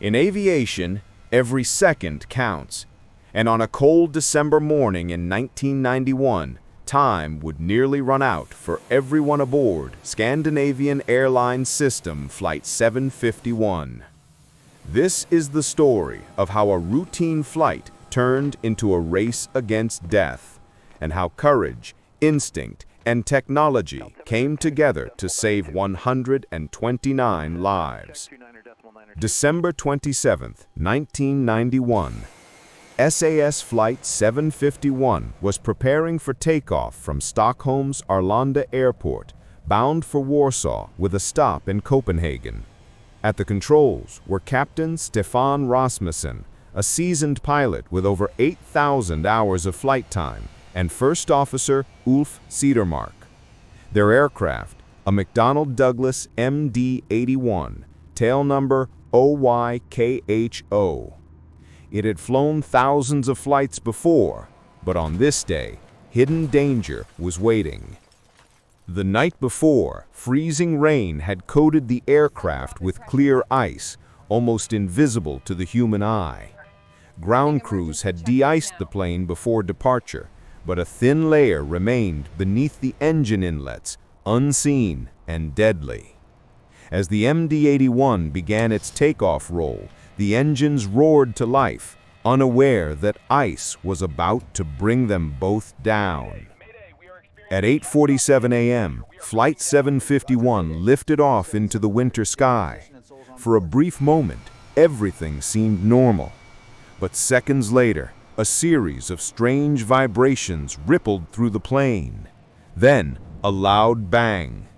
In aviation, every second counts, and on a cold December morning in 1991, time would nearly run out for everyone aboard Scandinavian Airlines System Flight 751. This is the story of how a routine flight turned into a race against death, and how courage, instinct, and technology came together to save 129 lives. December 27, 1991. SAS Flight 751 was preparing for takeoff from Stockholm's Arlanda airport, bound for Warsaw with a stop in Copenhagen. At the controls were Captain Stefan Rasmussen, a seasoned pilot with over 8,000 hours of flight time, and First Officer Ulf Cedermark. Their aircraft, a McDonnell Douglas MD-81, tail number OYKHO. It had flown thousands of flights before, but on this day, hidden danger was waiting. The night before, freezing rain had coated the aircraft with clear ice, almost invisible to the human eye. Ground crews had de-iced the plane before departure, but a thin layer remained beneath the engine inlets, unseen and deadly. As the MD-81 began its takeoff roll, the engines roared to life, unaware that ice was about to bring them both down. At 8:47 a.m., Flight 751 lifted off into the winter sky. For a brief moment, everything seemed normal. But seconds later, a series of strange vibrations rippled through the plane. Then, a loud bang.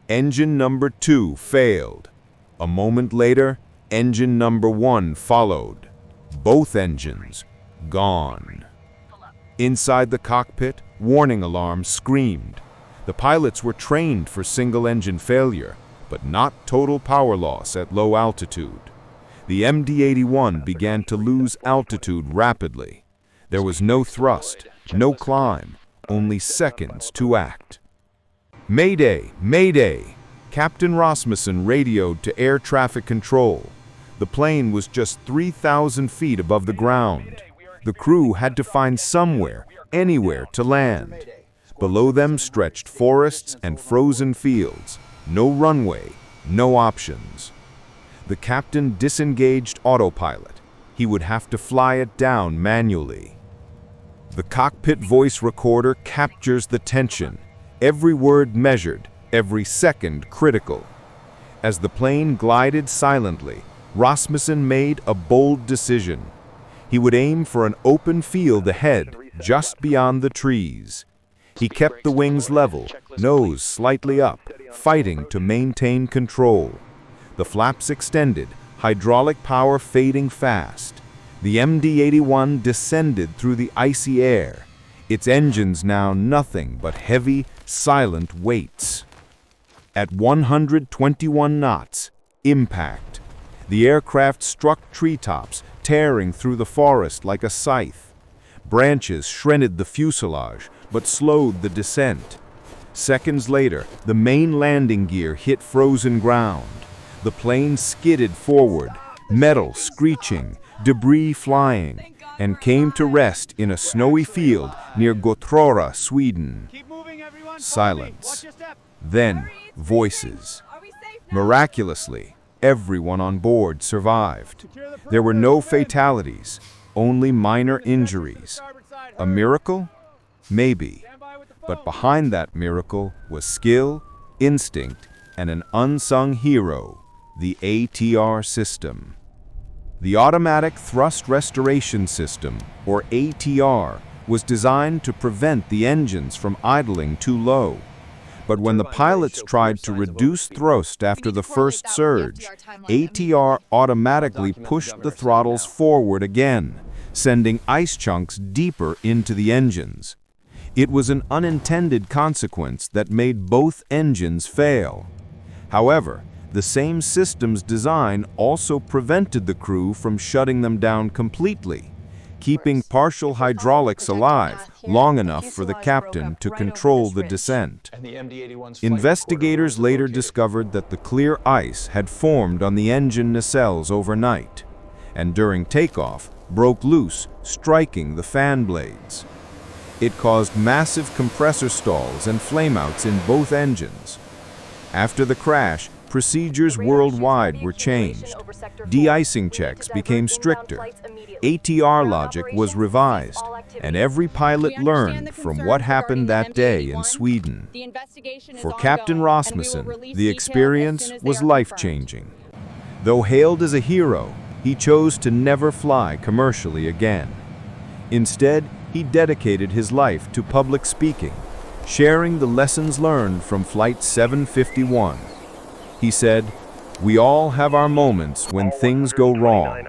Engine number 2 failed. A moment later, engine number 1 followed. Both engines gone. Inside the cockpit, warning alarms screamed. The pilots were trained for single-engine failure, but not total power loss at low altitude. The MD-81 began to lose altitude rapidly. There was no thrust, no climb, only seconds to act. "Mayday! Mayday!" Captain Rasmussen radioed to air traffic control. The plane was just 3,000 feet above the ground. The crew had to find somewhere, anywhere to land. Below them stretched forests and frozen fields. No runway, no options. The captain disengaged autopilot. He would have to fly it down manually. The cockpit voice recorder captures the tension, every word measured, every second critical. As the plane glided silently, Rasmussen made a bold decision. He would aim for an open field ahead, just beyond the trees. He kept the wings level, nose slightly up, fighting to maintain control. The flaps extended, hydraulic power fading fast. The MD-81 descended through the icy air, its engines now nothing but heavy, silent weights. At 121 knots, impact. The aircraft struck treetops, tearing through the forest like a scythe. Branches shredded the fuselage, but slowed the descent. Seconds later, the main landing gear hit frozen ground. The plane skidded forward, metal screeching, debris flying, and came to rest in a snowy field near Gottrora, Sweden. Silence. Then, voices. Miraculously, everyone on board survived. There were no fatalities, only minor injuries. A miracle? Maybe. But behind that miracle was skill, instinct, and an unsung hero, the ATR system. The Automatic Thrust Restoration System, or ATR, was designed to prevent the engines from idling too low. But when the pilots tried to reduce thrust after the first surge, ATR automatically pushed the throttles forward again, sending ice chunks deeper into the engines. It was an unintended consequence that made both engines fail. However, the same system's design also prevented the crew from shutting them down completely, keeping partial hydraulics alive long enough for the captain to control the descent. Investigators later discovered that the clear ice had formed on the engine nacelles overnight, and during takeoff broke loose, striking the fan blades. It caused massive compressor stalls and flameouts in both engines. After the crash, procedures worldwide were changed. De-icing checks became stricter. ATR logic was revised, and every pilot learned from what happened that day in Sweden. For Captain Rasmussen, the experience was life-changing. Though hailed as a hero, he chose to never fly commercially again. Instead, he dedicated his life to public speaking, sharing the lessons learned from Flight 751. He said, "We all have our moments when things go wrong.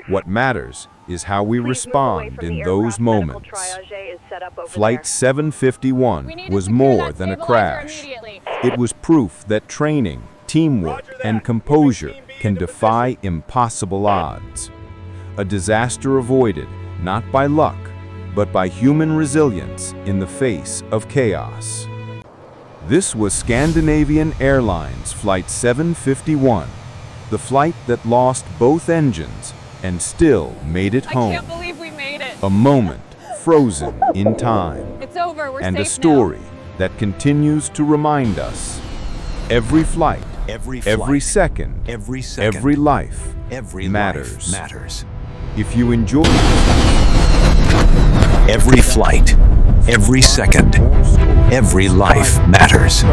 What matters is how we respond in those moments." Flight 751 was more than a crash. It was proof that training, teamwork, and composure can defy impossible odds. A disaster avoided, not by luck, but by human resilience in the face of chaos. This was Scandinavian Airlines Flight 751, the flight that lost both engines and still made it home. I can't believe we made it. A moment frozen in time. It's over, we're and safe a story now. that continues to remind us every flight, every second, every life matters. If you enjoy every flight, every second, every life matters.